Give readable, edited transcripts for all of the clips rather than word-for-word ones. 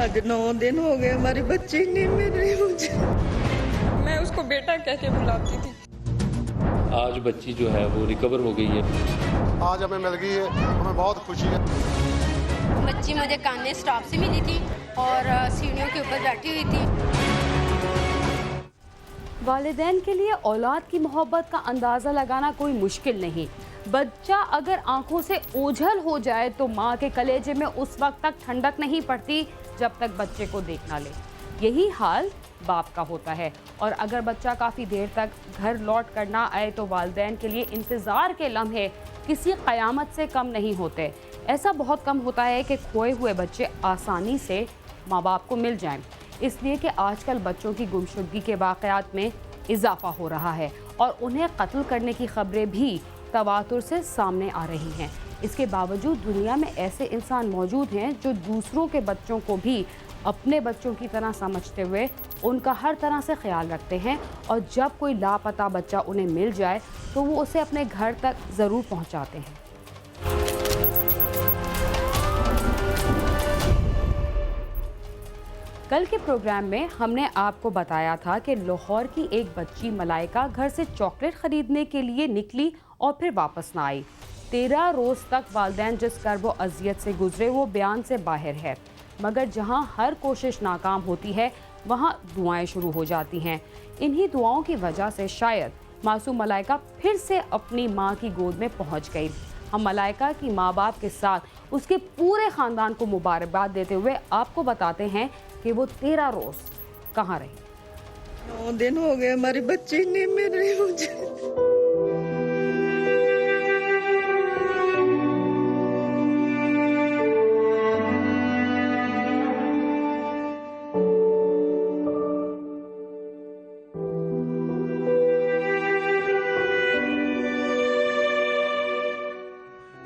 आज 9 दिन हो गए हमारी बच्ची नहीं मिल रही मुझे। मैं उसको बेटा कह के बुलाती थी। आज बच्ची जो है वो रिकवर हो गई है। आज हमें मिल गई है, हमें बहुत खुशी है। बच्ची मुझे कान्हे स्टॉप से मिली थी और सीढ़ियों के ऊपर बैठी हुई थी। वालिदैन के लिए औलाद की मोहब्बत का अंदाज़ा लगाना कोई मुश्किल नहीं। बच्चा अगर आंखों से ओझल हो जाए तो माँ के कलेजे में उस वक्त तक ठंडक नहीं पड़ती जब तक बच्चे को देख ना ले। यही हाल बाप का होता है और अगर बच्चा काफ़ी देर तक घर लौट कर ना आए तो वालिदैन के लिए इंतज़ार के लम्हे किसी क़यामत से कम नहीं होते। ऐसा बहुत कम होता है कि खोए हुए बच्चे आसानी से माँ बाप को मिल जाएं, इसलिए कि आजकल बच्चों की गुमशुदगी के वाक़यात में इजाफा हो रहा है और उन्हें कत्ल करने की खबरें भी तवातुर से सामने आ रही हैं। इसके बावजूद दुनिया में ऐसे इंसान मौजूद हैं जो दूसरों के बच्चों को भी अपने बच्चों की तरह समझते हुए उनका हर तरह से ख्याल रखते हैं और जब कोई लापता बच्चा उन्हें मिल जाए तो वो उसे अपने घर तक ज़रूर पहुंचाते हैं। कल के प्रोग्राम में हमने आपको बताया था कि लाहौर की एक बच्ची मलाइका घर से चॉकलेट ख़रीदने के लिए निकली और फिर वापस ना आई। 13 रोज़ तक वालिदैन जिस कर्ब व अज़ियत से गुजरे वो बयान से बाहर है, मगर जहां हर कोशिश नाकाम होती है वहां दुआएं शुरू हो जाती हैं। इन्हीं दुआओं की वजह से शायद मासूम मलाइका फिर से अपनी माँ की गोद में पहुँच गई। हम मलाइका की माँ बाप के साथ उसके पूरे ख़ानदान को मुबारकबाद देते हुए आपको बताते हैं कि वो 13 रोज़ कहाँ रही। 9 दिन हो गए हमारी बच्ची नहीं मिल रही मुझे।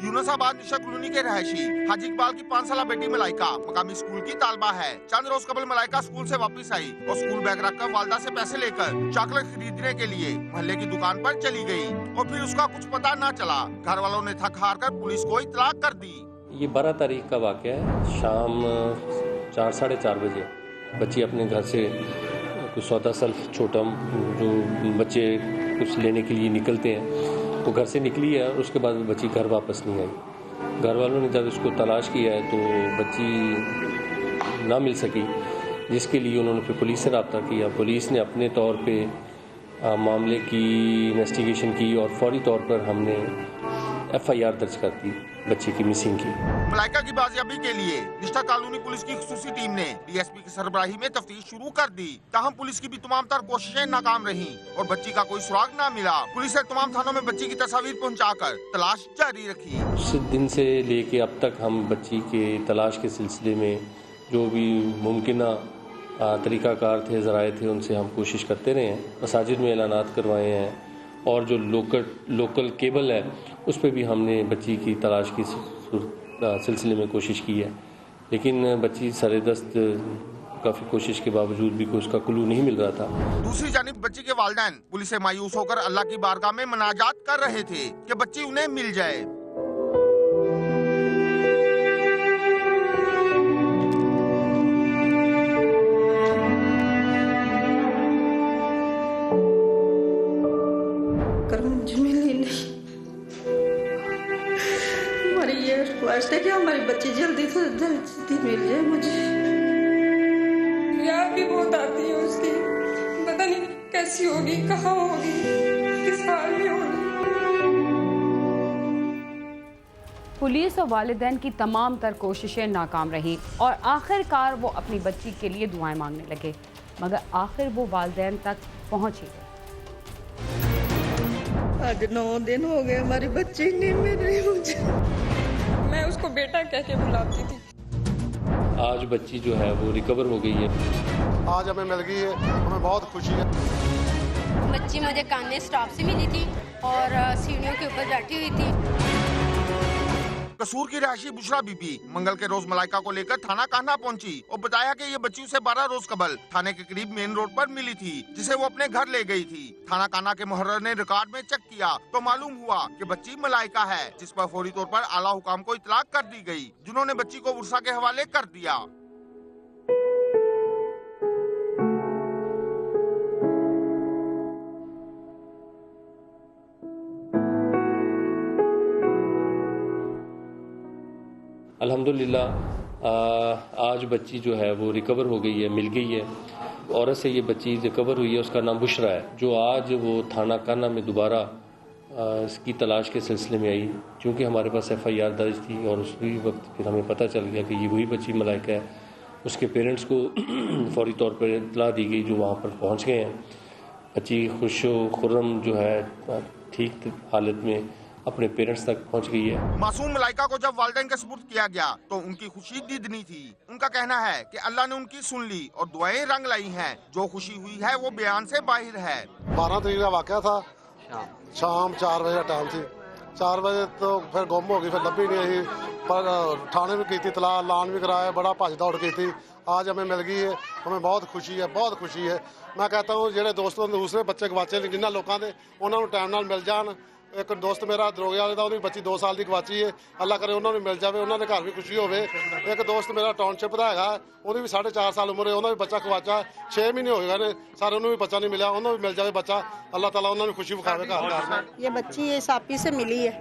यूनुसाबाद निशा कॉलोनी के रहायशी हाजी इकबाल की 5 साल बेटी मलाइका मकामी स्कूल की तालबा है। चंद रोज कबल मलाइका स्कूल से वापस आई और स्कूल बैग रखकर वालदा से पैसे लेकर चॉकलेट खरीदने के लिए मोहल्ले की दुकान पर चली गई और फिर उसका कुछ पता न चला। घर वालों ने थक हार कर पुलिस को इत्तला कर दी। ये 12 तारीख का वाक़या है। शाम 4 साढ़े 4 बजे बच्ची अपने घर से कुछ सौदा सल्फ छोटा जो बच्चे कुछ लेने के लिए निकलते हैं वो घर से निकली है और उसके बाद बच्ची घर वापस नहीं आई। घर वालों ने जब इसको तलाश किया है तो बच्ची ना मिल सकी, जिसके लिए उन्होंने फिर पुलिस से रब्ता किया। पुलिस ने अपने तौर पे मामले की इन्वेस्टिगेशन की और फौरी तौर पर हमने FIR दर्ज कर दी बच्ची की मिसिंग की। मलाइका की बाजियाबी के लिए निष्ठा कॉलोनी पुलिस की खुसूसी टीम ने DSP की सरबराही में तफ्तीश शुरू कर दी। ताहम पुलिस की भी तमाम तर कोशिशें नाकाम रहीं और बच्ची का कोई सुराग न मिला। पुलिस ने तमाम थानों में बच्ची की तस्वीर पहुंचाकर तलाश जारी रखी। उस दिन से लेके अब तक हम बच्ची के तलाश के सिलसिले में जो भी मुमकिन तरीक़ाकार थे, ज़राए थे, उनसे हम कोशिश करते रहे हैं। मसाजिद में ऐलानात करवाए हैं और जो लोकल केबल है उस पर भी हमने बच्ची की तलाश की सिलसिले में कोशिश की है, लेकिन बच्ची सरेदस्त काफ़ी कोशिश के बावजूद भी कोई उसका क्लू नहीं मिल रहा था। दूसरी जानिब बच्ची के वालिदैन पुलिस से मायूस होकर अल्लाह की बारगाह में मनाजात कर रहे थे कि बच्ची उन्हें मिल जाए। मुझे मिली नहीं। हमारी ये रिक्वेस्ट है कि हमारी बच्ची जल्दी से जल्दी मिल जाए मुझे। याद भी बहुत आती है उसकी, पता नहीं कैसी होगी, कहाँ होगी, किस हाल में होगी। पुलिस और वालिदैन की तमाम तर कोशिशें नाकाम रही और आखिरकार वो अपनी बच्ची के लिए दुआएं मांगने लगे, मगर आखिर वो वालिदैन तक पहुंच ही गए। आज 9 दिन हो गए हमारी बच्ची नहीं मिल रही मुझे। मैं उसको बेटा कह के बुलाती थी। आज बच्ची जो है वो रिकवर हो गई है। आज हमें मिल गई है, हमें बहुत खुशी है। बच्ची मुझे कान्हे स्टॉप से मिली थी और सीढ़ियों के ऊपर बैठी हुई थी। कसूर की रहायशी बुशरा बीबी मंगल के रोज मलाइका को लेकर थाना कान्हा पहुंची और बताया कि ये बच्ची उसे 12 रोज कबल थाने के करीब मेन रोड पर मिली थी, जिसे वो अपने घर ले गई थी। थाना कान्हा के मुहर्रर ने रिकॉर्ड में चेक किया तो मालूम हुआ कि बच्ची मलाइका है, जिस पर फौरी तौर पर आला हुकाम को इतलाक कर दी गई, जिन्होंने बच्ची को वर्षा के हवाले कर दिया। अल्हम्दुलिल्लाह आज बच्ची जो है वो रिकवर हो गई है, मिल गई है। औरत से ये बच्ची रिकवर हुई है, उसका नाम बुशरा है, जो आज वो थाना काना में दोबारा इसकी तलाश के सिलसिले में आई। क्योंकि हमारे पास FIR दर्ज थी और उसी वक्त फिर हमें पता चल गया कि ये वही बच्ची मलाइका है। उसके पेरेंट्स को फौरी तौर पर इत्तला दी गई, जो वहाँ पर पहुँच गए हैं। बच्ची खुशो खुर्रम जो है ठीक हालत में अपने पेरेंट्स तक पहुंच गई है। मासूम मलाइका को जब वालिदैन के सुपुर्द किया गया तो उनकी खुशी दीदनी थी। उनका कहना है कि अल्लाह ने उनकी सुन ली और दुआएं रंग लाई हैं। जो खुशी हुई है वो बयान से बाहर है। 12 तरीक का वाक़या था, शाम 4 बजे का टाइम थी। 4 बजे तो फिर गुम हो गई, फिर लभी नहीं आई। पर थाने में की थी तला, ऐलान भी कराया, बड़ा भज दौड़ की थी। आज हमें मिल गई है, हमें बहुत खुशी है, बहुत खुशी है। मैं कहता हूँ ਜਿਹੜੇ ਦੋਸਤੋਂ दूसरे बच्चे गवाचे ने, जिन्होंने लोगों के उन्होंने टाइम नाल मिल जान। एक दोस्त मेरा दरोगे वाले का, उन्होंने बच्ची 2 साल की गवाची है, अल्लाह करे उन्होंने मिल जाए, उन्होंने घर भी खुशी होवे। एक दोस्त मेरा टाउनशिप का है, उन्हें भी 4.5 साल उम्र है, उन्होंने भी बच्चा गवाचा 6 महीने हो गए ने सारे, उन्होंने भी बच्चा नहीं मिला, उन्होंने भी मिल जाए बच्चा। अल्लाह ताला उन्होंने खुशी विखावे घर। ये बच्ची ये सापी से मिली है,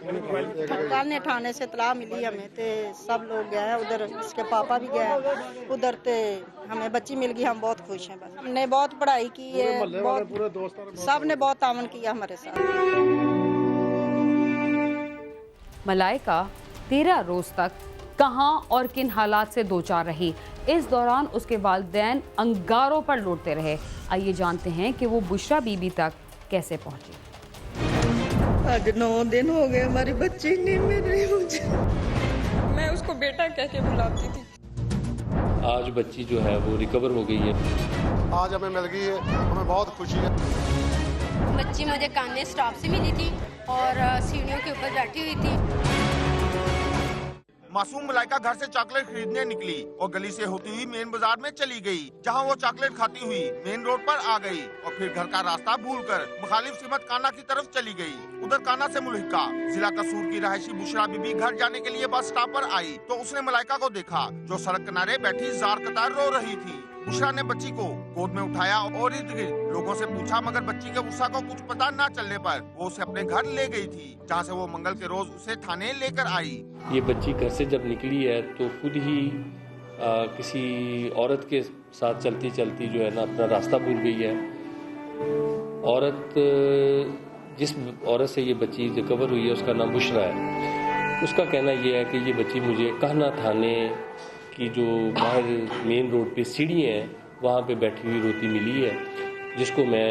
कल ने थाने से इतला मिली हमें, तो सब लोग गए उधर, इसके पापा भी गए उधर, तो हमें बच्ची मिल गई, हम बहुत खुश हैं। बस हमने बहुत पढ़ाई की है, सब ने बहुत तावन किया हमारे साथ। मलाइका 13 रोज तक कहां और किन हालात से दो चार रही। इस दौरान उसके वालिदैन अंगारों पर लौटते रहे। आइए जानते हैं कि वो बुशरा बीबी तक कैसे पहुंची। आज 9 दिन हो गए हमारी बच्ची नहीं मिल रही मुझे। मैं उसको बेटा कह के बुलाती थी। आज बच्ची जो है वो रिकवर हो गई है। आज हमें मिल गई है, हमें बहुत खुशी है। बच्ची मुझे कान्ने स्टॉप से मिली थी और सीढ़ियों के ऊपर बैठी हुई थी। मासूम मलाइका घर से चॉकलेट खरीदने निकली और गली से होती हुई मेन बाजार में चली गई, जहां वो चॉकलेट खाती हुई मेन रोड पर आ गई और फिर घर का रास्ता भूलकर मुखालिफ सिमत काना की तरफ चली गई। उधर काना से मुल्हिका जिला कसूर की रहायशी बुशरा बीबी घर जाने के लिए बस स्टॉप पर आई तो उसने मलाइका को देखा, जो सड़क किनारे बैठी जार कतार रो रही थी। बुशरा ने बच्ची को गोद में उठाया और इर्द गिर्द लोगों से पूछा, मगर बच्ची के गुस्सा को कुछ पता न चलने पर वो उसे अपने घर ले गई थी, जहां से वो मंगल के रोज उसे थाने लेकर आई। ये बच्ची घर से जब निकली है तो खुद ही किसी औरत के साथ चलती चलती जो है ना अपना रास्ता भूल गई है। जिस औरत से ये बच्ची रिकवर हुई है उसका नाम बुशरा है। उसका कहना ये है कि ये बच्ची मुझे कहना थाने की जो बाहर मेन रोड पे सीढ़ी है वहाँ पे बैठी हुई रोती मिली है, जिसको मैं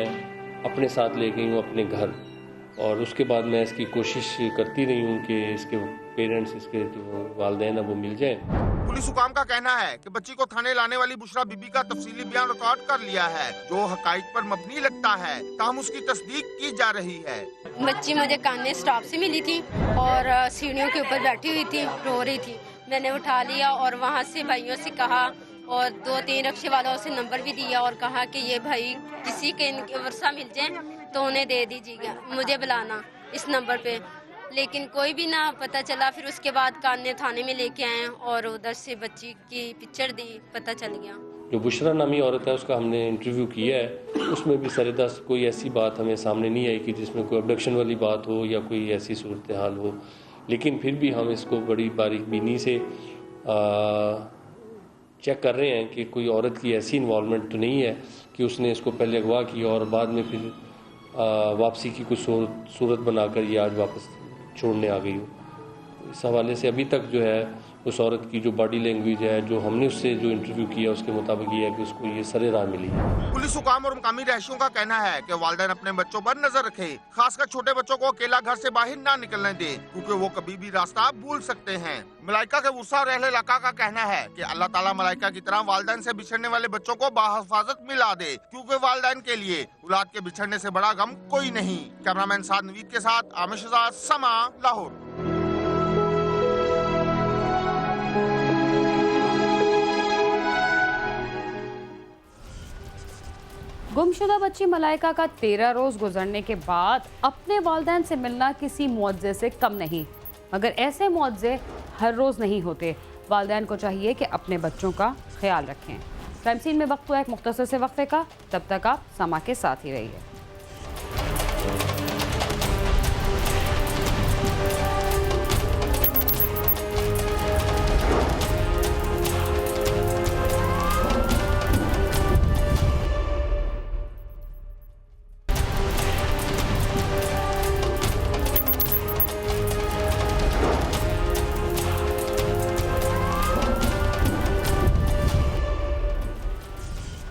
अपने साथ ले गई हूँ अपने घर। और उसके बाद मैं इसकी कोशिश करती रही हूँ कि इसके पेरेंट्स, इसके जो वालिदैन है वो मिल जाएं। पुलिस हुकाम का कहना है कि बच्ची को थाने लाने वाली बुशरा बीबी का तफसीली बयान रिकॉर्ड कर लिया है, जो हकाइक पर मबनी लगता है, ताहम उसकी तस्दीक की जा रही है। बच्ची मुझे कान्ने स्टॉप से मिली थी और सीढ़ियों के ऊपर बैठी हुई थी, रो रही थी। मैंने उठा लिया और वहाँ से भाइयों से कहा और 2-3 रिक्शे वालों से नंबर भी दिया और कहा कि ये भाई किसी के वर्षा मिल जाए तो उन्हें दे दीजिएगा, मुझे बुलाना इस नंबर पे। लेकिन कोई भी ना पता चला। फिर उसके बाद कान्ने थाने में लेके आए और उधर से बच्ची की पिक्चर दी, पता चल गया। जो बुशरा नामी औरत है उसका हमने इंटरव्यू किया है, उसमें भी सरेदस्त कोई ऐसी बात हमें सामने नहीं आई कि जिसमें कोई अबडक्शन वाली बात हो या कोई ऐसी सूरत हाल हो। लेकिन फिर भी हम इसको बड़ी बारीकबीनी से चेक कर रहे हैं कि कोई औरत की ऐसी इन्वॉल्वमेंट तो नहीं है कि उसने इसको पहले अगवा किया और बाद में फिर वापसी की कुछ सूरत बनाकर ये आज वापस छोड़ने आ गई हो। इस हवाले से अभी तक जो है उस औरत की जो बॉडी लैंग्वेज है, जो हमने उससे जो इंटरव्यू किया उसके मुताबिक ये है कि उसको ये सरे राह मिली है। पुलिस हुकाम और मुकामी रहायशियों का कहना है कि वालिदैन अपने बच्चों पर नजर रखे, खासकर छोटे बच्चों को अकेला घर से बाहर ना निकलने दे, क्योंकि वो कभी भी रास्ता भूल सकते हैं। मलाइका के वुसा और अहले इलाका का कहना है कि अल्लाह ताला मलाइका की तरह वालिदैन से बिछड़ने वाले बच्चों को बाहिफाजत मिला दे, क्योंकि वालिदैन के लिए औलाद के बिछड़ने से बड़ा गम कोई नहीं। कैमरामैन साद नवीद के साथ आमिर शहजाद, समा, लाहौर। गुमशुदा बच्ची मलाइका का 13 रोज गुजरने के बाद अपने वालिदैन से मिलना किसी मुआवजे से कम नहीं, मगर ऐसे मुआवजे हर रोज नहीं होते। वालिदैन को चाहिए कि अपने बच्चों का ख्याल रखें। क्राइम सीन में वक्त हुआ एक मुख्तसर से वक्फे का, तब तक आप समा के साथ ही रहिए।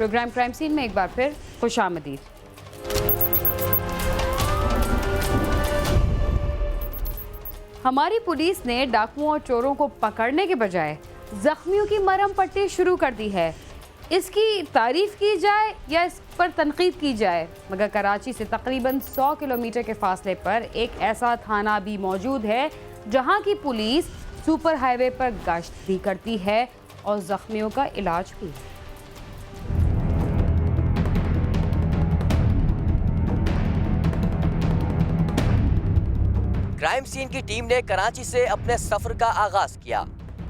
प्रोग्राम क्राइम सीन में एक बार फिर खुशामदीद। हमारी पुलिस ने डाकुओं और चोरों को पकड़ने के बजाय जख्मियों की मरहम पट्टी शुरू कर दी है। इसकी तारीफ की जाए या इस पर तनकीद की जाए, मगर कराची से तकरीबन 100 किलोमीटर के फासले पर एक ऐसा थाना भी मौजूद है जहां की पुलिस सुपर हाईवे पर गश्त भी करती है और जख्मियों का इलाज भी। क्राइम सीन की टीम ने कराची से अपने सफर का आगाज किया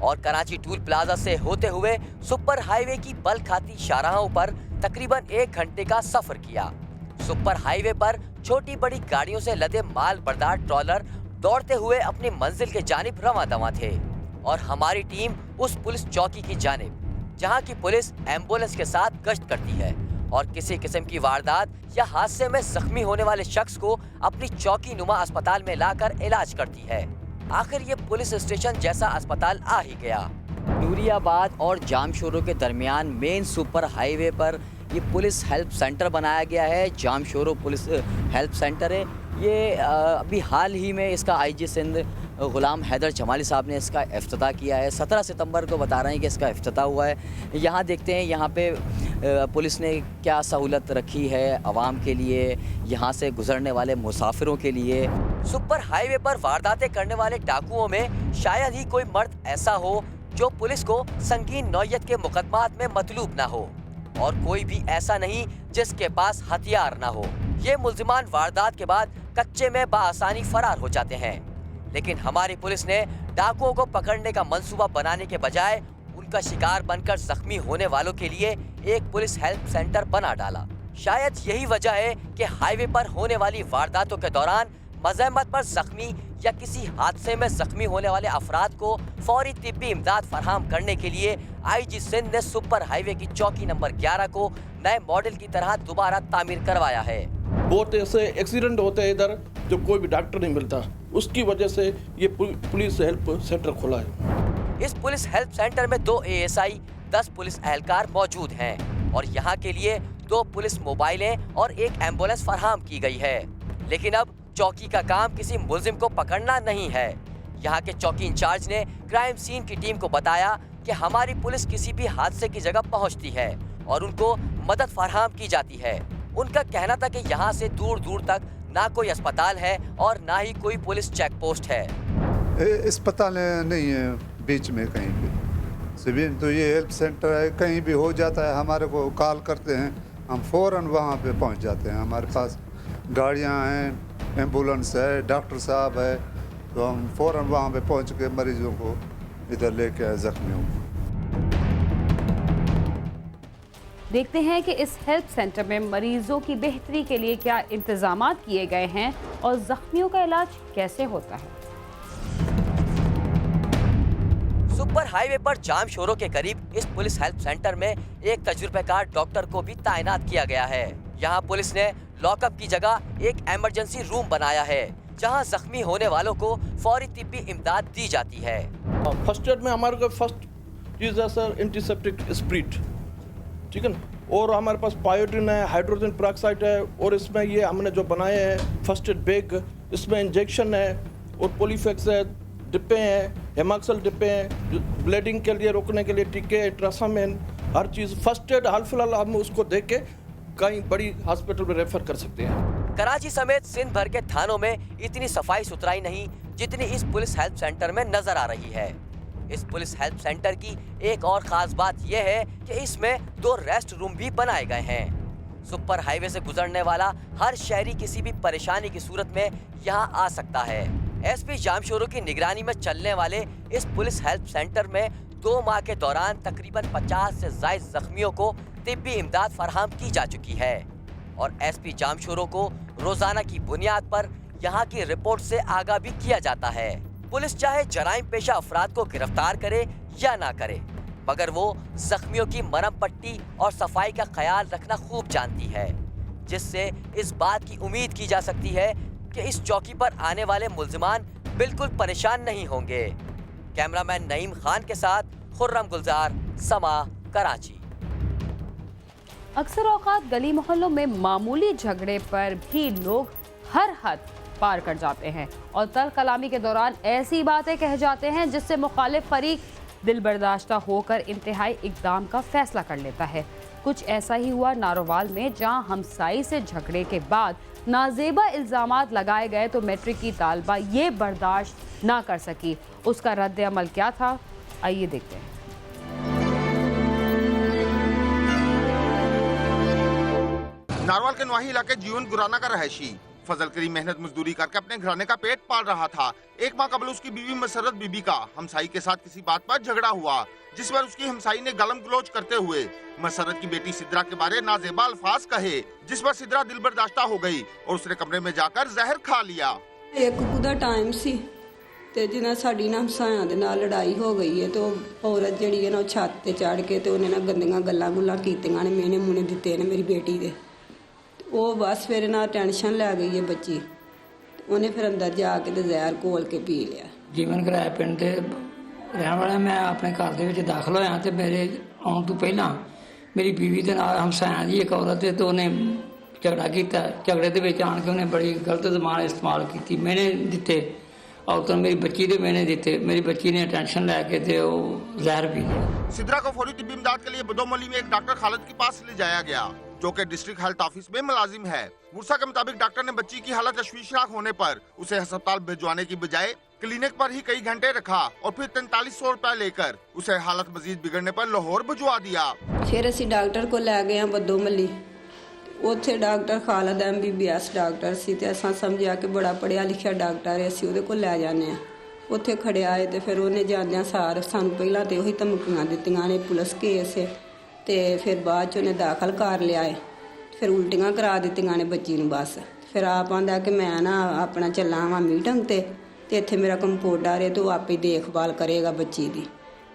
और कराची टूल प्लाजा से होते हुए सुपर हाईवे की बल खाती शाहराहों पर तकरीबन 1 घंटे का सफर किया। सुपर हाईवे पर छोटी बड़ी गाड़ियों से लदे माल बरदार ट्रॉलर दौड़ते हुए अपनी मंजिल के जानिब रवां दवां थे और हमारी टीम उस पुलिस चौकी की जानिब जहां की पुलिस एम्बुलेंस के साथ गश्त करती है और किसी किस्म की वारदात या हादसे में जख्मी होने वाले शख्स को अपनी चौकी नुमा अस्पताल में लाकर इलाज करती है। आखिर ये पुलिस स्टेशन जैसा अस्पताल आ ही गया। नूरियाबाद और जामशोरो के दरमियान मेन सुपर हाईवे पर ये पुलिस हेल्प सेंटर बनाया गया है। जामशोरो पुलिस हेल्प सेंटर है ये। अभी हाल ही में इसका आईजी सिंध गुलाम हैदर जमाली साहब ने इसका इफ्तिताह किया है। 17 सितंबर को बता रहे हैं कि इसका इफ्तिताह हुआ है। यहाँ देखते हैं यहाँ पे पुलिस ने क्या सहूलत रखी है आवाम के लिए, यहाँ से गुजरने वाले मुसाफिरों के लिए। सुपर हाईवे पर वारदातें करने वाले डाकुओं में शायद ही कोई मर्द ऐसा हो जो पुलिस को संगीन नौयत के मुकदमात में मतलूब ना हो और कोई भी ऐसा नहीं जिसके पास हथियार ना हो। ये मुल्जिमान वारदात के बाद कच्चे में बाआसानी फरार हो जाते हैं, लेकिन हमारी पुलिस ने डाकुओं को पकड़ने का मंसूबा बनाने के बजाय उनका शिकार बनकर जख्मी होने वालों के लिए एक पुलिस हेल्प सेंटर बना डाला। शायद यही वजह है कि हाईवे पर होने वाली वारदातों के दौरान मज़हमत पर जख्मी या किसी हादसे में जख्मी होने वाले अफराद को फौरी तिब्बी इमदाद फराहम करने के लिए आईजी सिंध ने सुपर हाईवे की चौकी नंबर 11 को नए मॉडल की तरह दोबारा तामीर करवाया है। बहुत ऐसे एक्सीडेंट होते हैं इधर जो कोई भी डॉक्टर नहीं मिलता, उसकी वजह से ये पुलिस हेल्प सेंटर खोला है। इस पुलिस हेल्प सेंटर में 2 ASI, 10 पुलिस एहलकार मौजूद हैं और यहाँ के लिए 2 पुलिस मोबाइलें और 1 एम्बुलेंस फराहम की गई है। लेकिन अब चौकी का काम किसी मुल्जिम को पकड़ना नहीं है। यहाँ के चौकी इंचार्ज ने क्राइम सीन की टीम को बताया कि हमारी पुलिस किसी भी हादसे की जगह पहुँचती है और उनको मदद फराहम की जाती है। उनका कहना था कि यहाँ से दूर दूर तक ना कोई अस्पताल है और ना ही कोई पुलिस चेक पोस्ट है। अस्पताल नहीं है बीच में कहीं भी, सिविल तो ये हेल्प सेंटर है। कहीं भी हो जाता है हमारे को कॉल करते हैं, हम फ़ौरन वहाँ पे पहुँच जाते हैं। हमारे पास गाड़ियाँ हैं, एम्बुलेंस है, डॉक्टर साहब है, तो हम फ़ौरन वहाँ पे पहुँच के मरीजों को इधर लेके आए, जख्मियों को। देखते हैं कि इस हेल्प सेंटर में मरीजों की बेहतरी के लिए क्या इंतजामात किए गए हैं और जख्मियों का इलाज कैसे होता है। सुपर हाईवे पर जामशोरो के करीब इस पुलिस हेल्प सेंटर में एक तजुर्बेकार डॉक्टर को भी तैनात किया गया है। यहाँ पुलिस ने लॉकअप की जगह एक इमरजेंसी रूम बनाया है जहाँ जख्मी होने वालों को फौरी तिब्बी इमदाद दी जाती है। फर्स्ट एड में हमारे को फर्स्ट चीज़ है सर एंटीसेप्टिक स्प्रिट, ठीक है ना, और हमारे पास पायोडीन है, हाइड्रोजन पेरोक्साइड है, और इसमें ये हमने जो बनाए हैं फर्स्ट एड बैग, इसमें इंजेक्शन है और पॉलीफेक्स है, डिब्बे हैं, हेमाक्सल डिब्बे हैं, ब्लीडिंग के लिए रोकने के लिए टीके, ट्रासामेन, हर चीज़ फर्स्ट एड। हाल फिलहाल हम उसको देख के कहीं बड़ी हॉस्पिटल में रेफर कर सकते हैं। कराची समेत सिंध भर के थानों में इतनी सफाई सुथराई नहीं जितनी इस पुलिस हेल्प सेंटर में नजर आ रही है। इस पुलिस हेल्प सेंटर की एक और खास बात यह है कि इसमें 2 रेस्ट रूम भी बनाए गए हैं। सुपर हाईवे से गुजरने वाला हर शहरी किसी भी परेशानी की सूरत में यहाँ आ सकता है। एसपी जामशोरो की निगरानी में चलने वाले इस पुलिस हेल्प सेंटर में 2 माह के दौरान तकरीबन 50 से ज्यादा जख्मियों को तिब्बी इमदाद फराहम की जा चुकी है और एसपी जामशोरो को रोजाना की बुनियाद पर यहाँ की रिपोर्ट से आगाह भी किया जाता है। पुलिस चाहे जराइम पेशा अफराद को गिरफ्तार करे या ना करे, मगर वो जख्मियों की मरहम पट्टी और सफाई का ख्याल रखना खूब जानती है, जिससे इस बात की उम्मीद की जा सकती है कि इस चौकी पर आने वाले मुल्जिमान बिल्कुल परेशान नहीं होंगे। कैमरामैन नईम खान के साथ खुर्रम गुलजार, समा, कराची। अक्सर औकात गली मोहल्लों में मामूली झगड़े पर भी लोग हर हद पार कर जाते हैं और तल्ख कलामी के दौरान ऐसी बातें कह जाते हैं जिससे मुखालिफ फरीक दिल बर्दाश्ता होकर इंतहाई इकदाम का फैसला कर लेता है। कुछ ऐसा ही हुआ नारोवाल में, जहां हमसाई से झगड़े के बाद नाजेबा इल्जामात लगाए गए तो मैट्रिक की तालबा ये बर्दाश्त ना कर सकी। उसका रद्द अमल क्या था, आइए देखते हैं। नारवाल के नवाही इलाके जीवन गुराना का रहायशी फजल करीम मेहनत मजदूरी करके अपने घराने का पेट पाल रहा था। एक माह कबल उसकी बीवी मसरत बीबी का हमसाई के साथ किसी बात पर झगड़ा हुआ, जिस पर उसकी हमसाई ने गालम गलोच करते हुए मसरत की बेटी सिद्रा के बारे नाजेबा अल्फाज कहे, जिस पर सिद्रा दिल बर्दाश्ता हो गई और उसने कमरे में जाकर जहर खा लिया। एक कुदा टाइम सी ਤੇ ਜਿਹਨਾਂ ਸਾਡੀ ਨਾ ਹਮਸਾਇਆਂ ਦੇ ਨਾਲ ਲੜਾਈ ਹੋ ਗਈ ਹੈ ਤੇ ਉਹ ਔਰਤ ਜਿਹੜੀ ਹੈ ਨਾ ਉਹ ਛੱਤ ਤੇ ਚੜ ਕੇ ਤੇ ਉਹਨੇ ਨਾ ਗੰਦੀਆਂ ਗੱਲਾਂ ਗੁੱਲਾਂ ਕੀਤੀਆਂ ਨੇ, ਮੇਨੇ ਮੂਨੇ ਦਿੱਤੇ ਨੇ ਮੇਰੀ ਬੇਟੀ ਦੇ। ਉਹ ਬਸ ਫਿਰ ਨਾ ਟੈਨਸ਼ਨ ਲੈ ਗਈ ਹੈ ਬੱਚੀ, ਉਹਨੇ ਫਿਰ ਅੰਦਰ ਜਾ ਕੇ ਤੇ ਜ਼ਹਿਰ ਘੋਲ ਕੇ ਪੀ ਲਿਆ। ਜੀਵਨ ਘਰਾਇਆ ਪਿੰਡ ਦੇ ਰਹਿਣ ਵਾਲਾ ਮੈਂ ਆਪਣੇ ਘਰ ਦੇ ਵਿੱਚ ਦਾਖਲ ਹੋਇਆ ਤੇ ਮੇਰੇ ਆਉਣ ਤੋਂ ਪਹਿਲਾਂ ਮੇਰੀ ਬੀਵੀ ਦੇ ਨਾਲ ਹਮਸਾਇਆਂ ਦੀ ਇੱਕ ਔਰਤ ਤੇ ਉਹਨੇ ਝਗੜਾ ਕੀਤਾ। ਝਗੜੇ ਦੇ ਵਿੱਚ ਆਣ ਕੇ ਉਹਨੇ ਬੜੀ ਗਲਤ ਜ਼ਬਾਨ ਇਸਤੇਮਾਲ ਕੀਤੀ, ਮੈਨੇ ਦਿੱਤੇ और तो मेरी बच्ची ने मैंने देते, मेरी बच्ची ने टेंशन लेके थे वो जहर पी लिया। सिद्रा को फौरी तिब्बी इमदाद के लिए बदोमली में एक डॉक्टर खालिद के पास ले जाया गया, जो कि डिस्ट्रिक्ट हेल्थ ऑफिस में मुलाजिम है। बुरसा के मुताबिक डॉक्टर ने बच्ची की हालत तशवीशनाक होने पर उसे अस्पताल भिजवाने की बजाय क्लिनिक पर ही कई घंटे रखा और फिर 4300 रुपए लेकर उसे हालत मजीद बिगड़ने पर लाहौर भिजवा दिया। फिर असी डॉक्टर को लै गए बदोमली, ਉੱਥੇ ਡਾਕਟਰ ਖਾਲਦ MBBS ਡਾਕਟਰ ਸੀ ਤੇ ਅਸਾਂ ਸਮਝਿਆ ਕਿ ਬੜਾ ਪੜਿਆ ਲਿਖਿਆ ਡਾਕਟਰ ਹੈ, ਅਸੀਂ ਉਹਦੇ ਕੋਲ ਲੈ ਜਾਂਦੇ ਆ। ਉੱਥੇ ਖੜਿਆ ਏ ਤੇ ਫਿਰ ਉਹਨੇ ਜਾਂਦਿਆਂ ਸਾਰ ਸਾਨੂੰ ਪਹਿਲਾਂ ਤੇ ਉਹੀ ਧਮਕੀਆਂ ਦਿੱਤੀਆਂ ਨੇ, ਪੁਲਿਸ ਕੇਸ ਹੈ ਤੇ ਫਿਰ ਬਾਅਦ ਚ ਉਹਨੇ ਦਾਖਲ ਕਰ ਲਿਆ ਏ, ਫਿਰ ਉਲਟੀਆਂ ਕਰਾ ਦਿੱਤੀਆਂ ਨੇ ਬੱਚੀ ਨੂੰ। ਬਸ ਫਿਰ ਆਪ ਆਂਦਾ ਕਿ ਮੈਂ ਨਾ ਆਪਣਾ ਚੱਲਾਂ ਵਾਂ ਮੀਟਿੰਗ ਤੇ ਇੱਥੇ ਮੇਰਾ ਕੰਪਾਊਂਡਰ ਹੈ ਤੇ ਉਹ ਆਪੇ ਦੇਖਭਾਲ ਕਰੇਗਾ ਬੱਚੀ ਦੀ।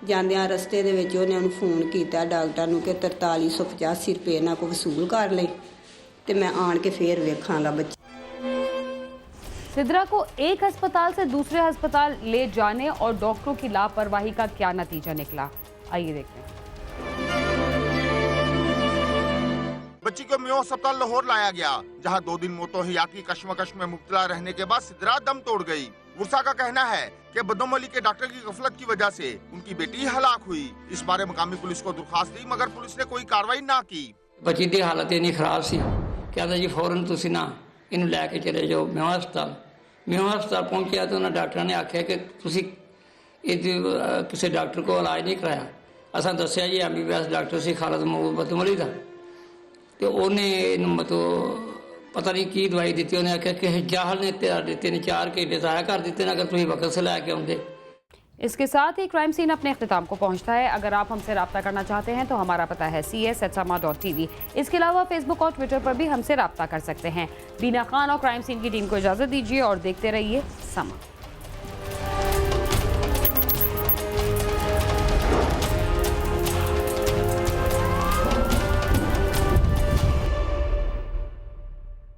ਜਾਂਦਿਆਂ ਰਸਤੇ ਦੇ ਵਿੱਚ ਉਹਨੇ ਉਹਨੂੰ ਫੋਨ ਕੀਤਾ ਡਾਕਟਰ ਨੂੰ ਕਿ 4385 ਰੁਪਏ ਇਹਨਾਂ ਕੋ ਵਸੂਲ ਕਰ ਲਈ ਤੇ मैं आन के फिर वेखांगा बच्चे। सिद्रा को एक अस्पताल से दूसरे अस्पताल ले जाने और डॉक्टरों की लापरवाही का क्या नतीजा निकला, आइए देखते हैं। बच्ची को मियो अस्पताल लाहौर लाया गया, जहां 2 दिन मौतो हयात की कश्मकश में मुब्तला रहने के बाद सिद्रा दम तोड़ गई। बुरसा का कहना है कि बदोमली के डॉक्टर की गफलत की वजह से उनकी बेटी हलाक हुई। इस बारे मुकामी पुलिस को दरखास्त दी, मगर पुलिस ने कोई कार्रवाई ना की। बच्ची की हालत इन्नी खराब सी, कहता जी फौरन तुसी ना इन्हू लैके चले जाओ मियो हस्पताल। मियो हस्पताल पहुंचा तो उन्होंने डॉक्टर ने आख्या कि तुसी किसी डॉक्टर को इलाज नहीं कराया। असा दसिया जी MBBS डॉक्टर से खालिद महमूद बदोमली का, तो उन्हें मतलब पता नहीं की दवाई दी, उन्हें आख्या कि जाहल ने दिते ने 4 घंटे ज़ाया कर दिते अगर तुम वक्त से लैके आते। इसके साथ ही क्राइम सीन अपने अख्तिताम को पहुंचता है। अगर आप हमसे रब्ता करना चाहते हैं तो हमारा पता है cs@sama.tv। इसके अलावा फेसबुक और ट्विटर पर भी हमसे रब्ता कर सकते हैं। बीना खान और क्राइम सीन की टीम को इजाज़त दीजिए और देखते रहिए समा।